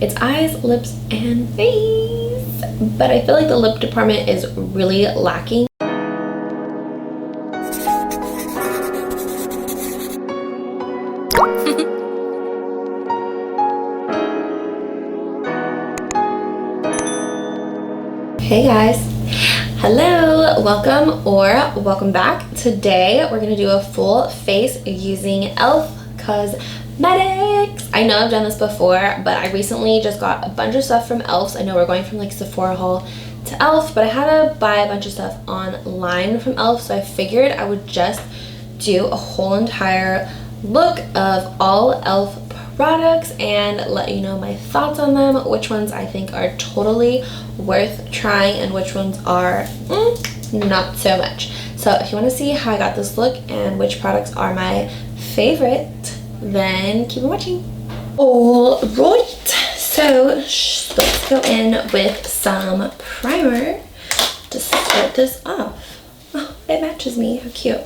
It's eyes, lips, and face. But I feel like the lip department is really lacking. Hey guys, hello, welcome back. Today we're gonna do a full face using e.l.f. Cosmetics. I know I've done this before, but I recently just got a bunch of stuff from e.l.f. I know we're going from like Sephora haul to e.l.f., but I had to buy a bunch of stuff online from e.l.f., so I figured I would just do a whole entire look of all e.l.f. products and let you know my thoughts on them, which ones I think are totally worth trying and which ones are not so much. So if you want to see how I got this look and which products are my favorite, then keep on watching. Alright, so let's go in with some primer to start this off. Oh, it matches me, how cute.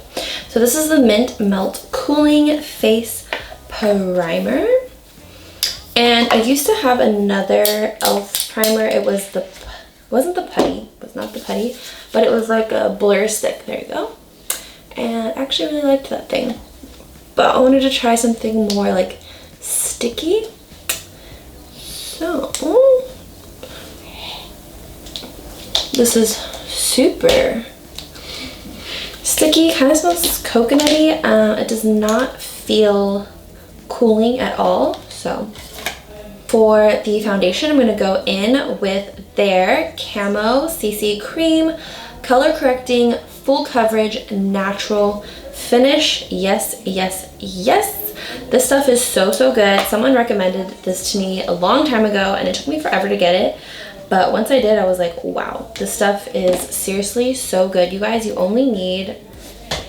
So this is the Mint Melt Cooling Face Primer. And I used to have another e.l.f. primer. It was wasn't the putty, it was not the putty, but it was like a blur stick. There you go. And I actually really liked that thing. But I wanted to try something more like sticky. So this is super sticky, kind of smells coconutty. It does not feel cooling at all. So for the foundation, I'm going to go in with their Camo CC Cream Color Correcting Full Coverage Natural Finish. Yes, yes, yes. This stuff is so good. Someone recommended this to me a long time ago and it took me forever to get it. But once I did, I was like, wow, this stuff is seriously so good. You guys, you only need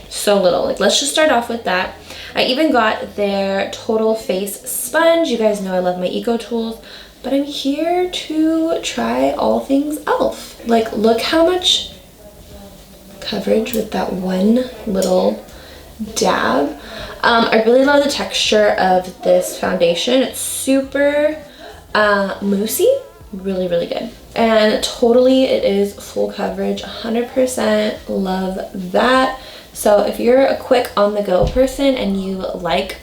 so little. Like, let's just start off with that. I even got their Total Face Sponge. You guys know I love my eco tools, but I'm here to try all things e.l.f. Like, look how much coverage with that one little dab. I really love the texture of this foundation. It's super moussey, really good. And totally it is full coverage, 100%. Love that. So if you're a quick on-the-go person and you like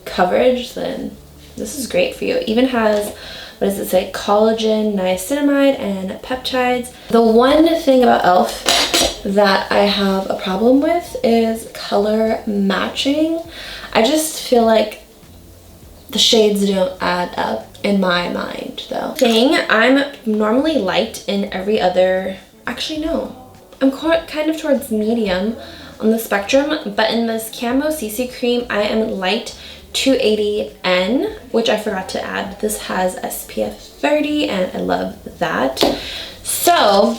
coverage, then this is great for you. It even has, what does it say, collagen, niacinamide, and peptides. The one thing about e.l.f. that I have a problem with is color matching. I just feel like the shades don't add up in my mind, though. I'm normally light in every other, actually no, I'm kind of towards medium on the spectrum, but in this Camo CC Cream, I am light 280N, which I forgot to add. This has SPF 30, and I love that. So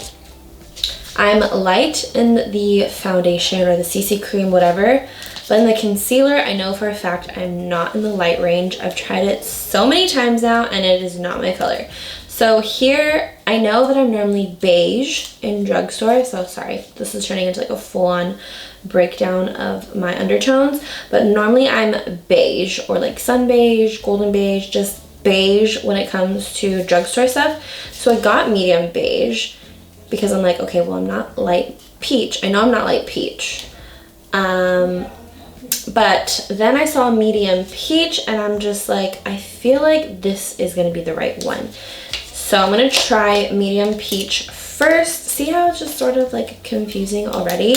I'm light in the foundation or the CC Cream, whatever, but in the concealer, I know for a fact I'm not in the light range. I've tried it so many times now, and it is not my color. So here, I know that I'm normally beige in drugstore, so sorry, this is turning into like a full-on breakdown of my undertones, but normally I'm beige or like sun beige, golden beige, just beige when it comes to drugstore stuff. So I got medium beige because I'm like, okay, well, I'm not light peach. I know I'm not light peach. But then I saw medium peach and I'm just like, I feel like this is gonna be the right one. So I'm gonna try medium peach first. See how it's just sort of like confusing already?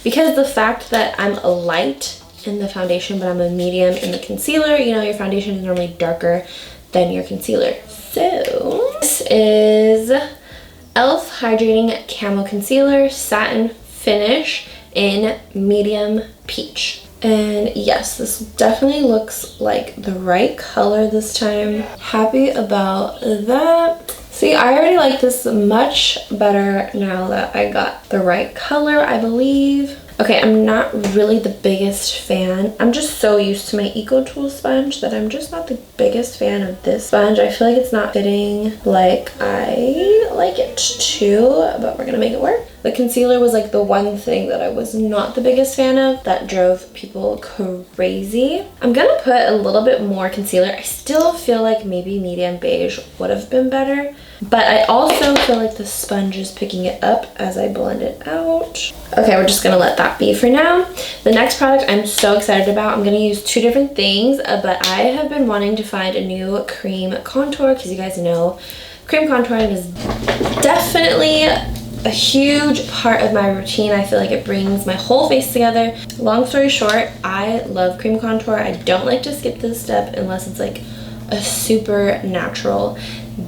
Because the fact that I'm a light in the foundation, but I'm a medium in the concealer, you know, your foundation is normally darker than your concealer. So this is e.l.f. Hydrating Camo Concealer Satin Finish in medium peach. And yes, this definitely looks like the right color this time. Happy about that. See, I already like this much better now that I got the right color, I believe. Okay, I'm not really the biggest fan. I'm just so used to my Eco Tool sponge that I'm just not the biggest fan of this sponge. I feel like it's not fitting like I like it to, but we're gonna make it work. The concealer was like the one thing that I was not the biggest fan of that drove people crazy. I'm gonna put a little bit more concealer. I still feel like maybe medium beige would have been better, but I also feel like the sponge is picking it up as I blend it out. Okay, we're just gonna let that be for now. The next product I'm so excited about. I'm gonna use two different things, but I have been wanting to find a new cream contour because you guys know cream contouring is definitely a huge part of my routine. I feel like it brings my whole face together. Long story short, I love cream contour. I don't like to skip this step unless it's like a super natural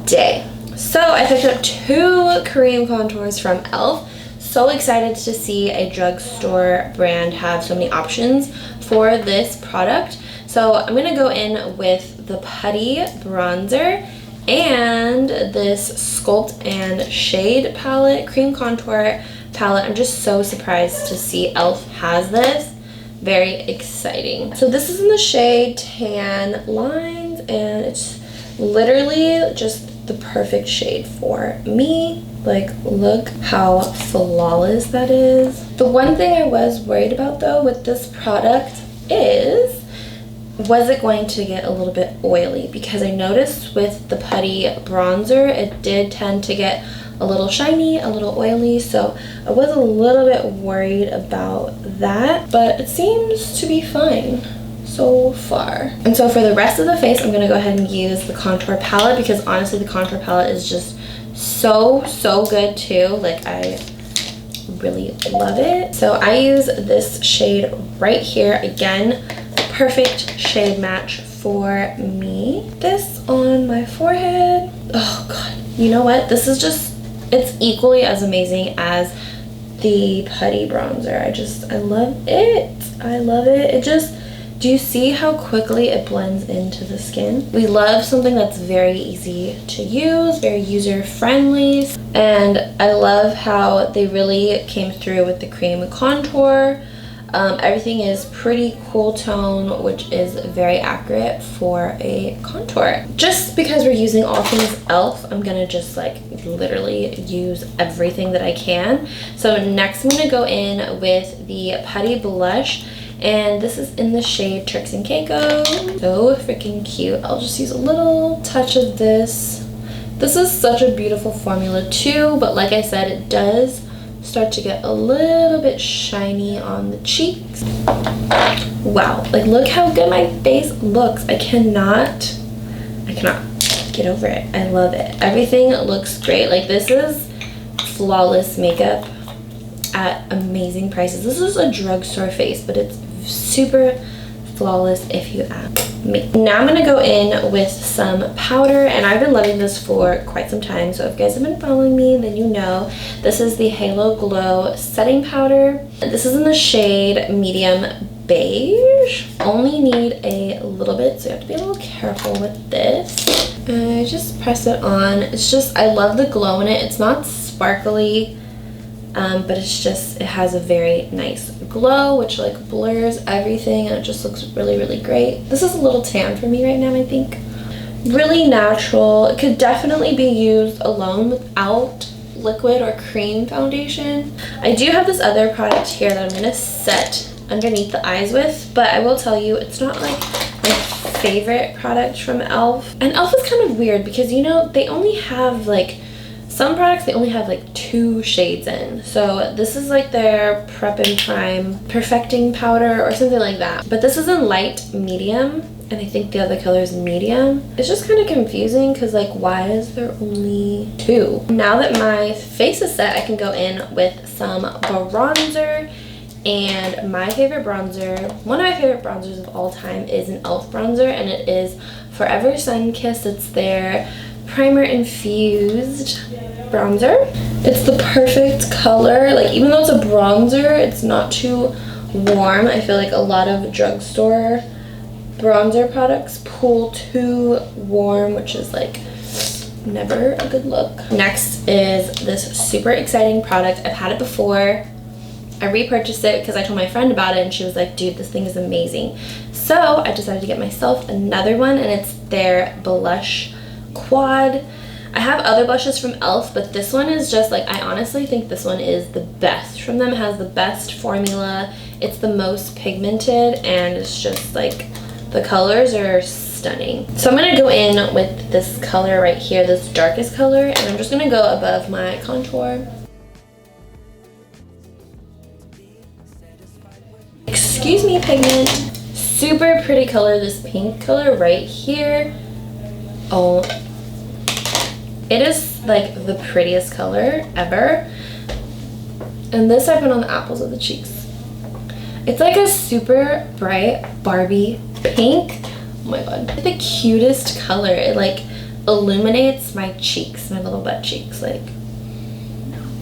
day. So I picked up two cream contours from e.l.f. So excited to see a drugstore brand have so many options for this product. So I'm gonna go in with the Putty bronzer and this Sculpt and Shade palette, cream contour palette. I'm just so surprised to see e.l.f. has this. Very exciting. So this is in the shade Tan Lines, and it's literally just the perfect shade for me. Like, look how flawless that is. The one thing I was worried about though with this product is, was it going to get a little bit oily? Because I noticed with the Putty bronzer, it did tend to get a little shiny, a little oily, so I was a little bit worried about that, but it seems to be fine so far. And so for the rest of the face, I'm gonna go ahead and use the contour palette, because honestly the contour palette is just so good too. Like, I really love it. So I use this shade right here. Again, perfect shade match for me. This on my forehead. Oh god, you know what? This is just, it's equally as amazing as the Putty bronzer. I love it. I love it. It just, do you see how quickly it blends into the skin? We love something that's very easy to use, very user friendly. And I love how they really came through with the cream contour. Everything is pretty cool tone, which is very accurate for a contour. Just because we're using all things e.l.f., I'm gonna just like literally use everything that I can. So next I'm gonna go in with the Putty blush, and this is in the shade Tricks and Caicos. So freaking cute. I'll just use a little touch of this. This is such a beautiful formula too, but like I said, it does start to get a little bit shiny on the cheeks. Wow, like look how good my face looks. I cannot get over it. I love it. Everything looks great. Like, this is flawless makeup at amazing prices. This is a drugstore face, but it's super flawless if you ask me. Now I'm gonna go in with some powder, and I've been loving this for quite some time, so if you guys have been following me, then you know this is the Halo Glow setting powder. This is in the shade Medium Beige. Only need a little bit, so you have to be a little careful with this. I just press it on. It's just, I love the glow in it. It's not sparkly, but it's just, it has a very nice glow, which like blurs everything, and it just looks really great. This is a little tan for me right now, I think. Really natural. It could definitely be used alone without liquid or cream foundation. I do have this other product here that I'm gonna set underneath the eyes with, but I will tell you, it's not like my favorite product from e.l.f. And e.l.f. is kind of weird because, you know, they only have like, some products they only have like 2 shades in. So this is like their Prep and Prime Perfecting Powder or something like that. But this is in light medium, and I think the other color is medium. It's just kind of confusing because like, why is there only 2? Now that my face is set, I can go in with some bronzer. And my favorite bronzer, one of my favorite bronzers of all time, is an e.l.f. bronzer, and it is Forever Sun Kissed. It's their primer infused bronzer. It's the perfect color. Like, even though it's a bronzer, it's not too warm. I feel like a lot of drugstore bronzer products pull too warm, which is like never a good look. Next is this super exciting product. I've had it before. I repurchased it because I told my friend about it, and she was like, dude, this thing is amazing. So I decided to get myself another one, and it's their blush quad. I have other blushes from e.l.f., but this one is just like, I honestly think this one is the best from them. It has the best formula. It's the most pigmented, and it's just like, the colors are stunning. So I'm gonna go in with this color right here, this darkest color, and I'm just gonna go above my contour. Excuse me, pigment. Super pretty color, this pink color right here. Oh, it is like the prettiest color ever. And this I put on the apples of the cheeks. It's like a super bright Barbie pink. Oh my god. It's the cutest color. It like illuminates my cheeks, my little butt cheeks. Like,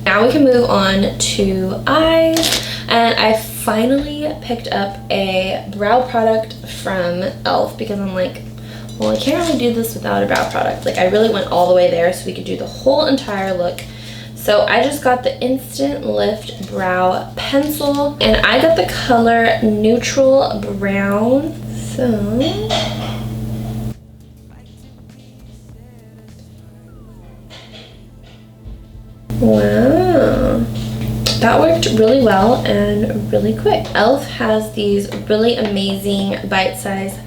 now we can move on to eyes. And I finally picked up a brow product from e.l.f. because I'm like, well, I can't really do this without a brow product. Like, I really went all the way there so we could do the whole entire look. So I just got the Instant Lift Brow Pencil, and I got the color Neutral Brown. So, wow. That worked really well and really quick. e.l.f. has these really amazing bite-sized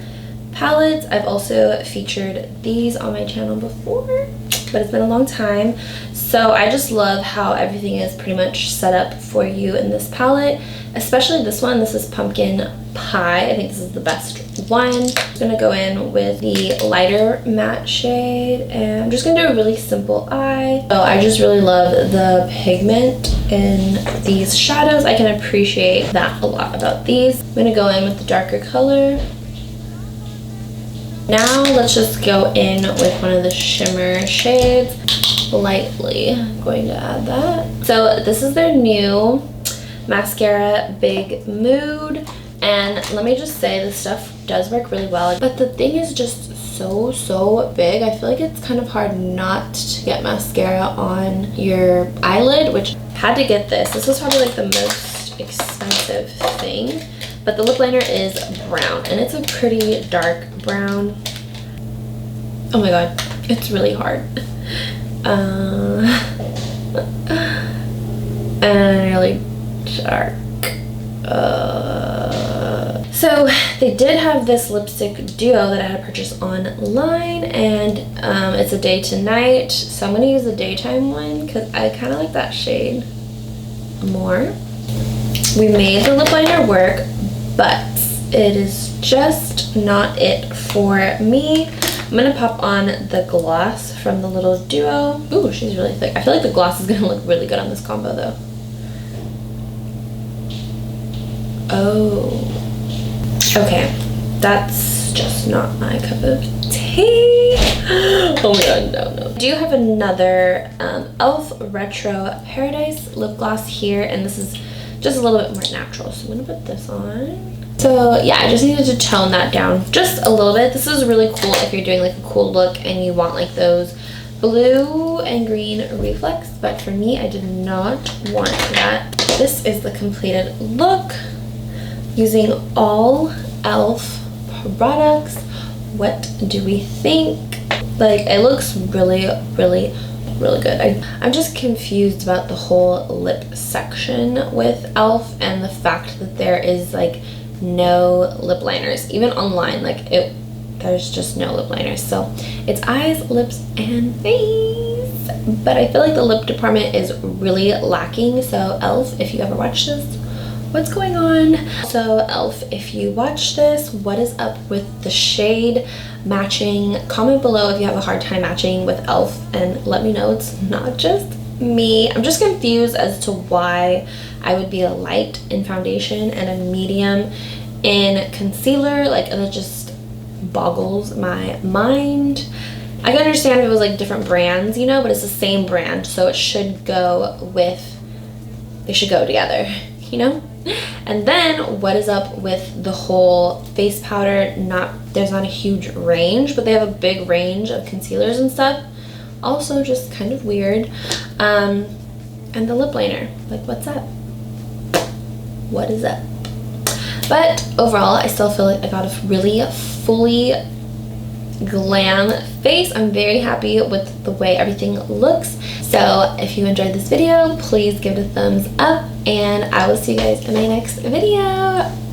palettes. I've also featured these on my channel before, but it's been a long time. So I just love how everything is pretty much set up for you in this palette, especially this one. This is Pumpkin Pie. I think this is the best one. I'm gonna go in with the lighter matte shade, and I'm just gonna do a really simple eye. Oh, I just really love the pigment in these shadows. I can appreciate that a lot about these. I'm gonna go in with the darker color. Now let's just go in with one of the shimmer shades. Lightly, I'm going to add that. So this is their new mascara, Big Mood. And let me just say, this stuff does work really well, but the thing is just so big. I feel like it's kind of hard not to get mascara on your eyelid, which I had to get this. This was probably like the most expensive thing, but the lip liner is brown, and it's a pretty dark brown. Oh my god, it's really hard. And really dark. So they did have this lipstick duo that I had purchased online, and it's a day to night, so I'm gonna use the daytime one because I kind of like that shade more. We made the lip liner work, but it is just not it for me. I'm gonna pop on the gloss from the little duo. Ooh, she's really thick. I feel like the gloss is gonna look really good on this combo though. Oh. Okay, that's just not my cup of tea. Oh my god, no. I do have another e.l.f. Retro Paradise lip gloss here, and this is just a little bit more natural, so I'm gonna put this on. So yeah, I just needed to tone that down just a little bit. This is really cool if you're doing like a cool look and you want like those blue and green reflex, but for me, I did not want that. This is the completed look using all e.l.f. products. What do we think? Like, it looks really good. I'm just confused about the whole lip section with e.l.f. and the fact that there is like no lip liners. Even online, like there's just no lip liners. So it's eyes, lips, and face. But I feel like the lip department is really lacking. So e.l.f., if you ever watch this, what's going on? So e.l.f., if you watch this, what is up with the shade matching? Comment below if you have a hard time matching with e.l.f. and let me know it's not just me. I'm just confused as to why I would be a light in foundation and a medium in concealer. Like, it just boggles my mind. I can understand if it was like different brands, you know, but it's the same brand, so it should go with, they should go together, you know? And then what is up with the whole face powder? There's not a huge range, but they have a big range of concealers and stuff. Also just kind of weird. And the lip liner, like, what's up? What is up? But overall, I still feel like I got a really fully glam face. I'm very happy with the way everything looks. So if you enjoyed this video, please give it a thumbs up, and I will see you guys in my next video.